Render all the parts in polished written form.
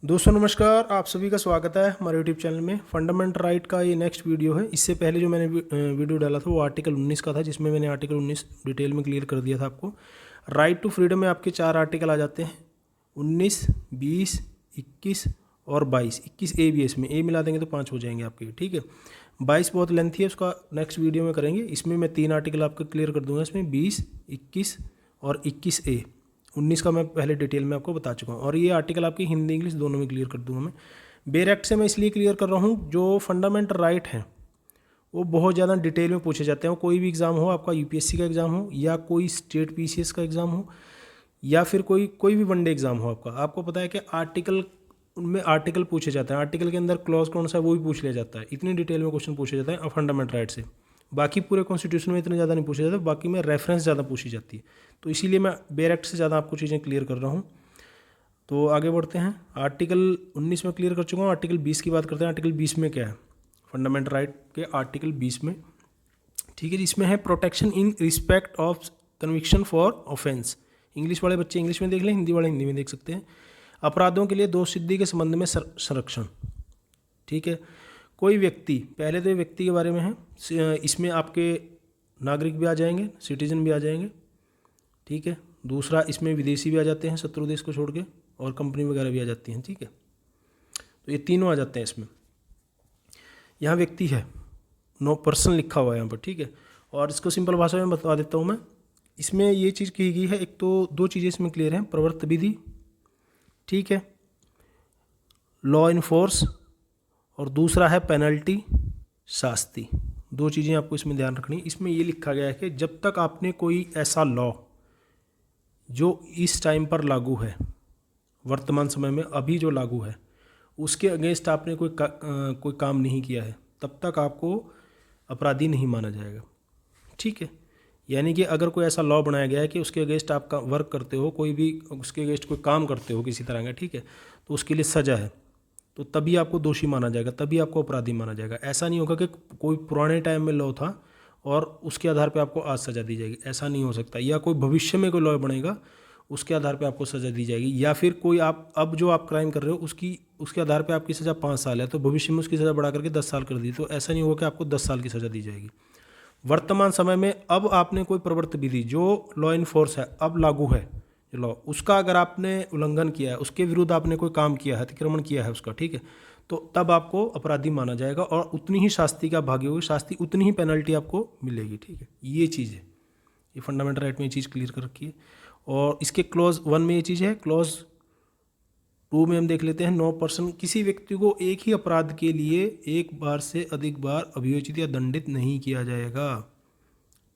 दोस्तों नमस्कार, आप सभी का स्वागत है हमारे यूट्यूब चैनल में। फंडामेंटल राइट का ये नेक्स्ट वीडियो है। इससे पहले जो मैंने वीडियो डाला था वो आर्टिकल 19 का था, जिसमें मैंने आर्टिकल 19 डिटेल में क्लियर कर दिया था आपको। राइट टू फ्रीडम में आपके 4 आर्टिकल आ जाते हैं, 19, 20, 21 और 22। 21 ए भी है, इसमें ए मिला देंगे तो 5 हो जाएंगे आपके, ठीक है। 22 बहुत लेंथी है, उसका नेक्स्ट वीडियो में करेंगे। इसमें मैं 3 आर्टिकल आपको क्लियर कर दूंगा, इसमें 20, 21 और 21 ए। 19 का मैं पहले डिटेल में आपको बता चुका हूँ, और ये आर्टिकल आपकी हिंदी इंग्लिश दोनों में क्लियर कर दूंगा मैं। बेयर एक्ट से मैं इसलिए क्लियर कर रहा हूँ, जो फंडामेंटल राइट हैं वो बहुत ज़्यादा डिटेल में पूछे जाते हैं। कोई भी एग्ज़ाम हो, आपका यूपीएससी का एग्ज़ाम हो या कोई स्टेट पीसीएस का एग्ज़ाम हो या फिर कोई भी वनडे एग्ज़ाम हो आपका, आपको पता है कि आर्टिकल, उनमें आर्टिकल पूछे जाते हैं। आर्टिकल के अंदर क्लॉज कौन सा है वो भी पूछ लिया जाता है। इतनी डिटेल में क्वेश्चन पूछे जाते हैं फंडामेंटल राइट से। बाकी पूरे कॉन्स्टिट्यूशन में इतने ज़्यादा नहीं पूछे जाते, बाकी में रेफरेंस ज़्यादा पूछी जाती है। तो इसीलिए मैं बेयर एक्ट से ज़्यादा आपको चीज़ें क्लियर कर रहा हूँ। तो आगे बढ़ते हैं। आर्टिकल 19 में क्लियर कर चुका हूँ, आर्टिकल 20 की बात करते हैं। आर्टिकल 20 में क्या है? फंडामेंटल राइट के आर्टिकल 20 में, ठीक है, जिसमें है protection in respect of conviction for offence. English वाले बच्चे इंग्लिश में देख लें, हिंदी वाले हिंदी में देख सकते हैं। अपराधों के लिए दोष सिद्धि के संबंध में संरक्षण, ठीक है। कोई व्यक्ति, पहले तो ये व्यक्ति के बारे में है, इसमें आपके नागरिक भी आ जाएंगे, सिटीजन भी आ जाएंगे, ठीक है। दूसरा, इसमें विदेशी भी आ जाते हैं शत्रु देश को छोड़ के, और कंपनी वगैरह भी आ जाती हैं, ठीक है। तो ये तीनों आ जाते हैं इसमें। यहाँ व्यक्ति है, नो पर्सन लिखा हुआ है यहाँ पर, ठीक है। और इसको सिंपल भाषा में बता देता हूँ मैं। इसमें ये चीज़ की गई है, एक तो 2 चीज़ें इसमें क्लियर हैं, प्रवर्त विधि, ठीक है, लॉ इन्फोर्स, और दूसरा है पेनल्टी, शास्ति। 2 चीज़ें आपको इसमें ध्यान रखनी। इसमें ये लिखा गया है कि जब तक आपने कोई ऐसा लॉ जो इस टाइम पर लागू है, वर्तमान समय में अभी जो लागू है, उसके अगेंस्ट आपने कोई काम नहीं किया है, तब तक आपको अपराधी नहीं माना जाएगा, ठीक है। यानी कि अगर कोई ऐसा लॉ बनाया गया है कि उसके अगेंस्ट आपका वर्क करते हो, कोई भी उसके अगेंस्ट कोई काम करते हो किसी तरह का, ठीक है, तो उसके लिए सज़ा है, तो तभी आपको दोषी माना जाएगा, तभी आपको अपराधी माना जाएगा। ऐसा नहीं होगा कि कोई पुराने टाइम में लॉ था और उसके आधार पे आपको आज सज़ा दी जाएगी, ऐसा नहीं हो सकता। या कोई भविष्य में कोई लॉ बनेगा, उसके आधार पे आपको सज़ा दी जाएगी। या फिर कोई आप अब जो आप क्राइम कर रहे हो उसके आधार पे आपकी सज़ा 5 साल है, तो भविष्य में उसकी सज़ा बढ़ा करके 10 साल कर दी, तो ऐसा नहीं होगा कि आपको 10 साल की सज़ा दी जाएगी। वर्तमान समय में अब आपने कोई प्रवृत्ति विधि जो लॉ इन फोर्स है, अब लागू है जो लॉ, उसका अगर आपने उल्लंघन किया है, उसके विरुद्ध आपने कोई काम किया है, अतिक्रमण किया है उसका, ठीक है, तो तब आपको अपराधी माना जाएगा और उतनी ही शास्ति का भागी होगी, शास्ति उतनी ही पेनल्टी आपको मिलेगी, ठीक है। ये चीज़ है, ये फंडामेंटल राइट में ये चीज़ क्लियर कर रखी है। और इसके क्लॉज 1 में ये चीज़ है। क्लॉज 2 में हम देख लेते हैं, नो पर्सन, किसी व्यक्ति को एक ही अपराध के लिए एक बार से अधिक बार अभियोजित या दंडित नहीं किया जाएगा।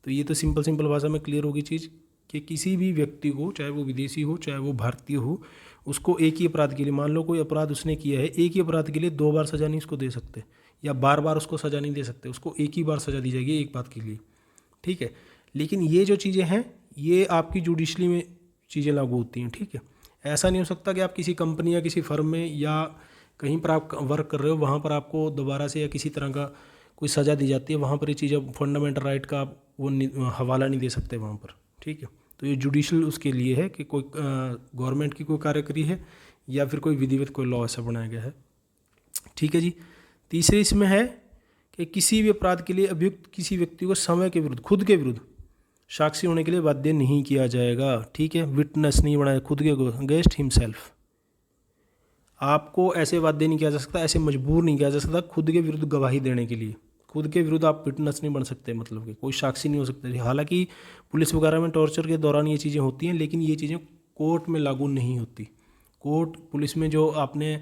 तो ये तो सिंपल भाषा में क्लियर होगी चीज़ कि किसी भी व्यक्ति को, चाहे वो विदेशी हो चाहे वो भारतीय हो, उसको एक ही अपराध के लिए, मान लो कोई अपराध उसने किया है, एक ही अपराध के लिए 2 बार सज़ा नहीं उसको दे सकते, या बार बार उसको सज़ा नहीं दे सकते, उसको एक ही बार सज़ा दी जाएगी एक बात के लिए, ठीक है। लेकिन ये जो चीज़ें हैं ये आपकी जुडिशली में चीज़ें लागू होती हैं, ठीक है। ऐसा नहीं हो सकता कि आप किसी कंपनी या किसी फर्म में या कहीं पर आप वर्क कर रहे हो, वहाँ पर आपको दोबारा से या किसी तरह का कोई सज़ा दी जाती है, वहाँ पर ये चीज़ें फंडामेंटल राइट का आप वो हवाला नहीं दे सकते वहाँ पर, ठीक है। तो ये जुडिशल उसके लिए है कि कोई गवर्नमेंट की कोई कार्यकरी है या फिर कोई विधिवत कोई लॉ ऐसा बनाया गया है, ठीक है जी। तीसरे इसमें है कि किसी भी अपराध के लिए अभियुक्त किसी व्यक्ति को समय के विरुद्ध, खुद के विरुद्ध साक्षी होने के लिए बाध्य नहीं किया जाएगा, ठीक है। विटनेस नहीं बनाया, खुद के अगेंस्ट हिमसेल्फ आपको ऐसे बाध्य नहीं किया जा सकता, ऐसे मजबूर नहीं किया जा सकता खुद के विरुद्ध गवाही देने के लिए। खुद के विरुद्ध आप विटनेस नहीं बन सकते, मतलब कि कोई साक्षी नहीं हो सकते। हालांकि पुलिस वगैरह में टॉर्चर के दौरान ये चीज़ें होती हैं, लेकिन ये चीज़ें कोर्ट में लागू नहीं होती। कोर्ट पुलिस में जो आपने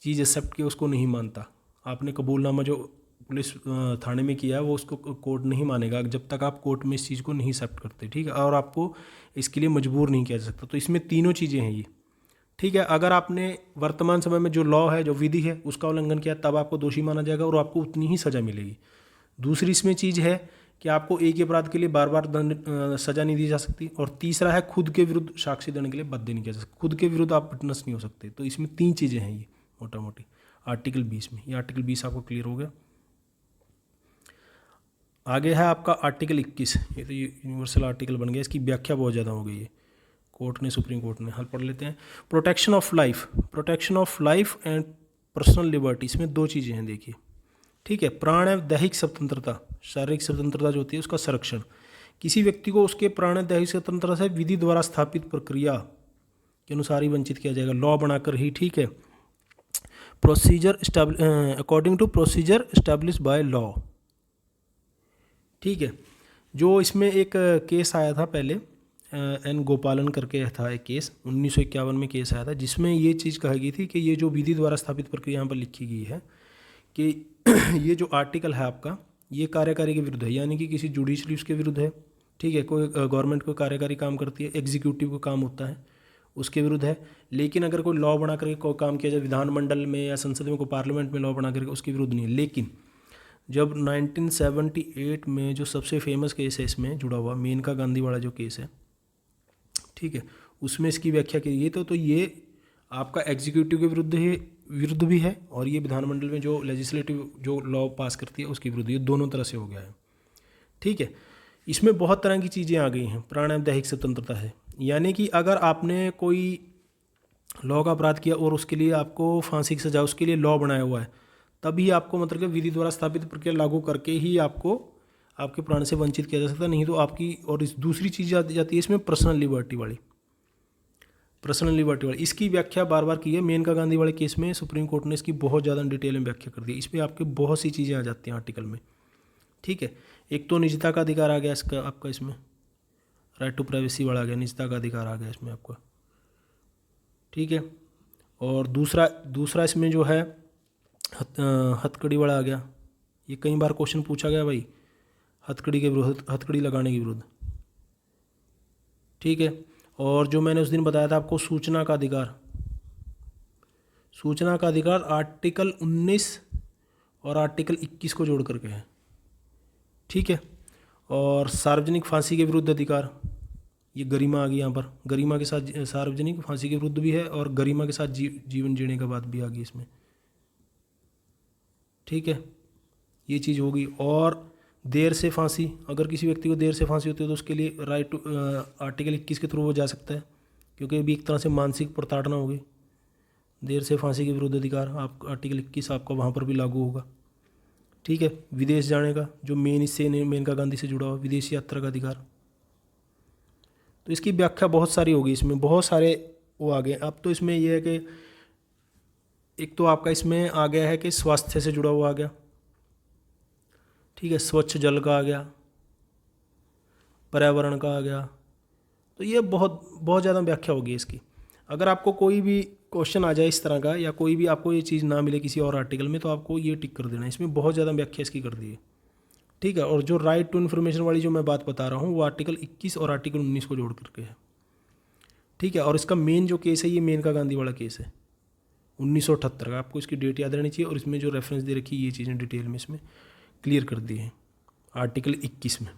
चीज़ एक्सेप्ट की उसको नहीं मानता, आपने कबूलनामा जो पुलिस थाने में किया है वो उसको कोर्ट नहीं मानेगा जब तक आप कोर्ट में इस चीज़ को नहीं एक्सेप्ट करते, ठीक है। और आपको इसके लिए मजबूर नहीं किया जा सकता। तो इसमें तीनों चीज़ें हैं ये, ठीक है। अगर आपने वर्तमान समय में जो लॉ है, जो विधि है, उसका उल्लंघन किया तब आपको दोषी माना जाएगा और आपको उतनी ही सज़ा मिलेगी। दूसरी इसमें चीज़ है कि आपको एक ही अपराध के लिए बार बार सज़ा नहीं दी जा सकती। और तीसरा है खुद के विरुद्ध साक्षी देने के लिए बाध्य नहीं किया जा सकता, खुद के विरुद्ध आप विटनेस नहीं हो सकते। तो इसमें 3 चीज़ें हैं ये मोटा मोटी आर्टिकल 20 में। ये आर्टिकल 20 आपको क्लियर हो गया। आगे है आपका आर्टिकल 21। ये तो यूनिवर्सल आर्टिकल बन गया, इसकी व्याख्या बहुत ज़्यादा हो गई है। कोर्ट ने, सुप्रीम कोर्ट ने। हल पढ़ लेते हैं। Protection of life and personal liberty, इसमें दो चीज़ें हैं देखिए, ठीक है। प्राण एवं दैहिक स्वतंत्रता, शारीरिक स्वतंत्रता जो होती है उसका संरक्षण, किसी व्यक्ति को उसके प्राण एवं दैहिक स्वतंत्रता से विधि द्वारा स्थापित प्रक्रिया के अनुसार ही वंचित किया जाएगा, लॉ बनाकर ही, ठीक है। Procedure according to procedure establish by law, ठीक है। जो इसमें एक केस आया था पहले, एन गोपालन करके था एक केस, 1951 में केस आया था, जिसमें ये चीज़ कही गई थी कि ये जो विधि द्वारा स्थापित प्रक्रिया यहाँ पर लिखी गई है कि ये जो आर्टिकल है आपका, ये कार्यकारी के विरुद्ध है, यानी कि किसी जुडिशरी उसके विरुद्ध है, ठीक है। कोई गवर्नमेंट कोई कार्यकारी काम करती है, एग्जीक्यूटिव का काम होता है, उसके विरुद्ध है। लेकिन अगर कोई लॉ बना करके कोई काम किया जाए विधानमंडल में या संसद में, कोई पार्लियामेंट में लॉ बना करके, उसके विरुद्ध नहीं है। लेकिन जब 1978 में जो सबसे फेमस केस है इसमें जुड़ा हुआ, मेनका गांधी वाला जो केस है, ठीक है, उसमें इसकी व्याख्या की गई तो ये आपका एग्जीक्यूटिव के विरुद्ध भी है, और ये विधानमंडल में जो लेजिस्लेटिव जो लॉ पास करती है उसके विरुद्ध, ये दोनों तरह से हो गया है, ठीक है। इसमें बहुत तरह की चीज़ें आ गई हैं। प्राण एवं दैहिक स्वतंत्रता है, यानी कि अगर आपने कोई लॉ का अपराध किया और उसके लिए आपको फांसी की सजा, उसके लिए लॉ बनाया हुआ है, तभी आपको मतलब कि विधि द्वारा स्थापित प्रक्रिया लागू करके ही आपको आपके प्राण से वंचित किया जा सकता है, नहीं तो आपकी। और इस दूसरी चीज़ जाती है इसमें पर्सनल लिबर्टी वाली, इसकी व्याख्या बार बार की है। मेनका गांधी वाले केस में सुप्रीम कोर्ट ने इसकी बहुत ज़्यादा डिटेल में व्याख्या कर दी। इसमें आपके बहुत सी चीज़ें आ जाती हैं आर्टिकल में, ठीक है। एक तो निजता का अधिकार आ गया इसका आपका, इसमें राइट टू प्राइवेसी वाला आ गया, निजता का अधिकार आ गया इसमें आपका, ठीक है। और दूसरा इसमें जो है हथकड़ी वाला आ गया। ये कई बार क्वेश्चन पूछा गया भाई, हथकड़ी के विरुद्ध, हथकड़ी लगाने के विरुद्ध, ठीक है। और जो मैंने उस दिन बताया था आपको सूचना का अधिकार आर्टिकल 19 और आर्टिकल 21 को जोड़ करके है, ठीक है। और सार्वजनिक फांसी के विरुद्ध अधिकार, ये गरिमा आ गई यहाँ पर, गरिमा के साथ सार्वजनिक फांसी के विरुद्ध भी है, और गरिमा के साथ जीवन जीने का बात भी आ गई इसमें, ठीक है। ये चीज़ होगी। और देर से फांसी, अगर किसी व्यक्ति को देर से फांसी होती है तो उसके लिए राइट टू आर्टिकल 21 के थ्रू वो जा सकता है, क्योंकि भी एक तरह से मानसिक प्रताड़ना होगी। देर से फांसी के विरुद्ध अधिकार आप आर्टिकल 21 आपका वहाँ पर भी लागू होगा, ठीक है। विदेश जाने का, जो मेनका गांधी से जुड़ा हुआ विदेश यात्रा का अधिकार, तो इसकी व्याख्या बहुत सारी होगी, इसमें बहुत सारे वो आ गए। अब तो इसमें यह है कि एक तो आपका इसमें आ गया है कि स्वास्थ्य से जुड़ा हुआ आ गया, ठीक है, स्वच्छ जल का आ गया, पर्यावरण का आ गया, तो ये बहुत ज़्यादा व्याख्या होगी इसकी। अगर आपको कोई भी क्वेश्चन आ जाए इस तरह का, या कोई भी आपको ये चीज़ ना मिले किसी और आर्टिकल में, तो आपको ये टिक कर देना है, इसमें बहुत ज़्यादा व्याख्या इसकी कर दी है, ठीक है। और जो राइट टू इन्फॉर्मेशन वाली जो मैं बात बता रहा हूँ, वो आर्टिकल 21 और आर्टिकल 19 को जोड़ करके है, ठीक है। और इसका मेन जो केस है, ये मेनका गांधी वाला केस है 1978 का, आपको इसकी डेट याद रहनी चाहिए। और इसमें जो रेफरेंस दे रखी है, ये चीज़ें डिटेल में इसमें क्लियर कर दी है आर्टिकल 21 में,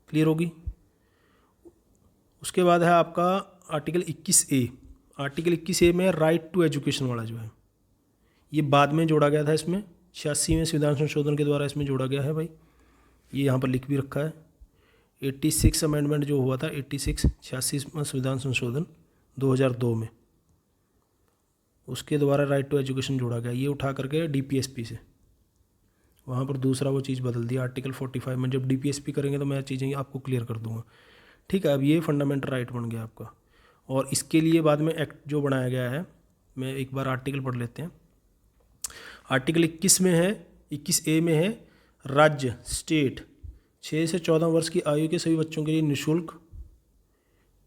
क्लियर होगी। उसके बाद है आपका आर्टिकल 21A। आर्टिकल 21A में राइट टू एजुकेशन वाला जो है, ये बाद में जोड़ा गया था, इसमें 86वें संविधान संशोधन के द्वारा इसमें जोड़ा गया है भाई, ये यहाँ पर लिख भी रखा है। 86 अमेंडमेंट जो हुआ था, 86वां संविधान संशोधन 2002 में, उसके द्वारा राइट टू एजुकेशन जोड़ा गया। ये उठा करके DPSP से वहाँ पर दूसरा वो चीज़ बदल दिया आर्टिकल 45 में। जब DPSP करेंगे तो मैं चीज़ें आपको क्लियर कर दूंगा, ठीक है। अब ये फंडामेंटल राइट बन गया आपका। और इसके लिए बाद में एक्ट जो बनाया गया है, मैं एक बार आर्टिकल पढ़ लेते हैं। आर्टिकल 21 में है, 21A में है, राज्य स्टेट 6 से 14 वर्ष की आयु के सभी बच्चों के लिए निःशुल्क,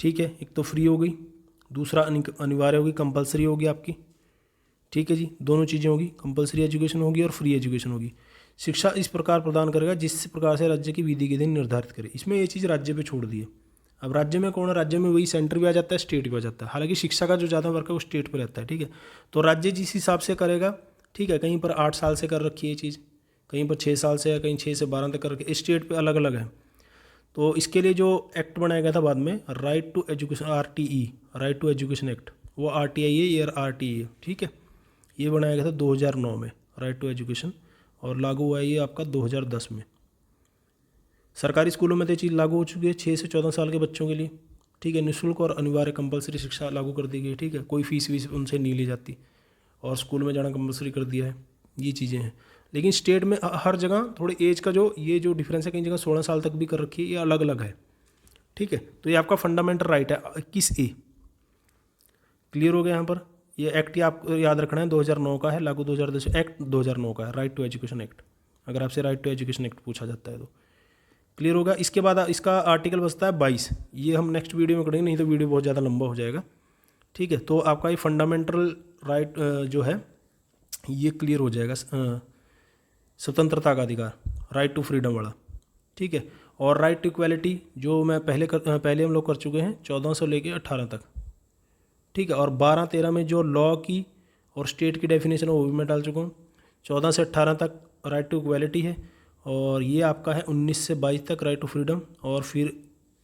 ठीक है। एक तो फ्री हो गई, दूसरा अनिवार्य होगी, कंपलसरी होगी आपकी, ठीक है जी। दोनों चीज़ें होगी, कंपलसरी एजुकेशन होगी और फ्री एजुकेशन होगी। शिक्षा इस प्रकार प्रदान करेगा जिस प्रकार से राज्य की विधि के दिन निर्धारित करे। इसमें ये चीज़ राज्य पे छोड़ दी है। अब राज्य में कौन है, राज्य में वही सेंटर भी आ जाता है, स्टेट भी आ जाता है। हालांकि शिक्षा का जो ज़्यादा वर्क है वो स्टेट पर रहता है, ठीक है। तो राज्य जिस हिसाब से करेगा, ठीक है, कहीं पर 8 साल से कर रखी है ये चीज़, कहीं पर 6 साल से है, कहीं 6 से 12 तक कर रखी है, स्टेट पे अलग अलग है। तो इसके लिए जो एक्ट बनाया गया था बाद में, right to education, RTE, right to education act, वो RTI है, ये RTE है, ठीक है। ये बनाया गया था 2009 में, राइट टू एजुकेशन, और लागू हुआ है ये आपका 2010 में। सरकारी स्कूलों में तो ये चीज़ लागू हो चुकी है 6 से 14 साल के बच्चों के लिए, ठीक है। निःशुल्क और अनिवार्य कंपलसरी शिक्षा लागू कर दी गई, ठीक है। कोई फीस वीस उनसे नहीं ली जाती और स्कूल में जाना कंपलसरी कर दिया है। ये चीज़ें हैं। लेकिन स्टेट में हर जगह थोड़ी एज का ये जो डिफरेंस है, कई जगह 16 साल तक भी कर रखी है, ये अलग अलग है, ठीक है। तो ये आपका फंडामेंटल राइट है 21A। क्लियर हो गया यहाँ पर। ये एक्ट ही आपको याद रखना है, 2009 का है, लागू 2010, एक्ट 2009 का है, राइट टू एजुकेशन एक्ट। अगर आपसे राइट टू एजुकेशन एक्ट पूछा जाता है तो क्लियर होगा। इसके बाद इसका आर्टिकल बचता है 22। ये हम नेक्स्ट वीडियो में करेंगे, नहीं तो वीडियो बहुत ज़्यादा लंबा हो जाएगा, ठीक है। तो आपका ये फंडामेंटल राइट जो है ये क्लियर हो जाएगा, स्वतंत्रता का अधिकार, राइट टू फ्रीडम वाला, ठीक है। और राइट टू इक्वालिटी जो मैं पहले हम लोग कर चुके हैं 14 से लेके 18 तक, ठीक है। और 12-13 में जो लॉ की और स्टेट की डेफिनेशन है वो भी मैं डाल चुका हूँ। 14 से 18 तक राइट टू इक्वालिटी है, और ये आपका है 19 से 22 तक राइट टू फ्रीडम। और फिर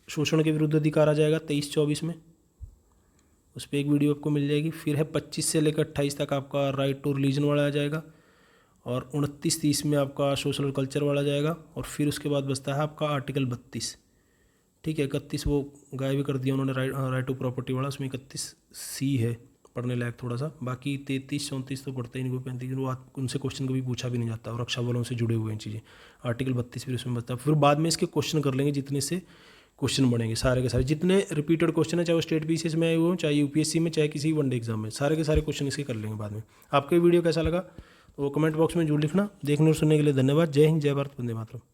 शोषण के विरुद्ध अधिकार आ जाएगा 23-24 में, उस पर एक वीडियो आपको मिल जाएगी। फिर है 25 से लेकर 28 तक आपका राइट टू रिलीजन वाला आ जाएगा, और 29-30 में आपका सोशल कल्चर वाला जाएगा। और फिर उसके बाद बचता है आपका आर्टिकल 32, ठीक है। 31 वो गायब भी कर दिया उन्होंने, राइट टू प्रॉपर्टी वाला, उसमें 31C है पढ़ने लायक थोड़ा सा। बाकी 33-34 तो पढ़ते ही नहीं, कोई 35 वो उनसे क्वेश्चन कभी पूछा भी नहीं जाता, और रक्षा बलों से जुड़े हुए हैं चीज़ें। आर्टिकल 32 फिर उसमें बचता है। फिर बाद में इसके क्वेश्चन कर लेंगे, जितने से क्वेश्चन बनेंगे सारे के सारे, जितने रिपीटेड क्वेश्चन है, चाहे वो स्टेट पीसीएस में आए हुए हों, चाहे यूपीएससी में, चाहे किसी वनडे एग्जाम में, सारे के सारे क्वेश्चन इसके कर लेंगे बाद में। आपको ये वीडियो कैसा लगा तो कमेंट बॉक्स में जरूर लिखना। देखने और सुनने के लिए धन्यवाद। जय हिंद, जय भारत, वंदे मातरम।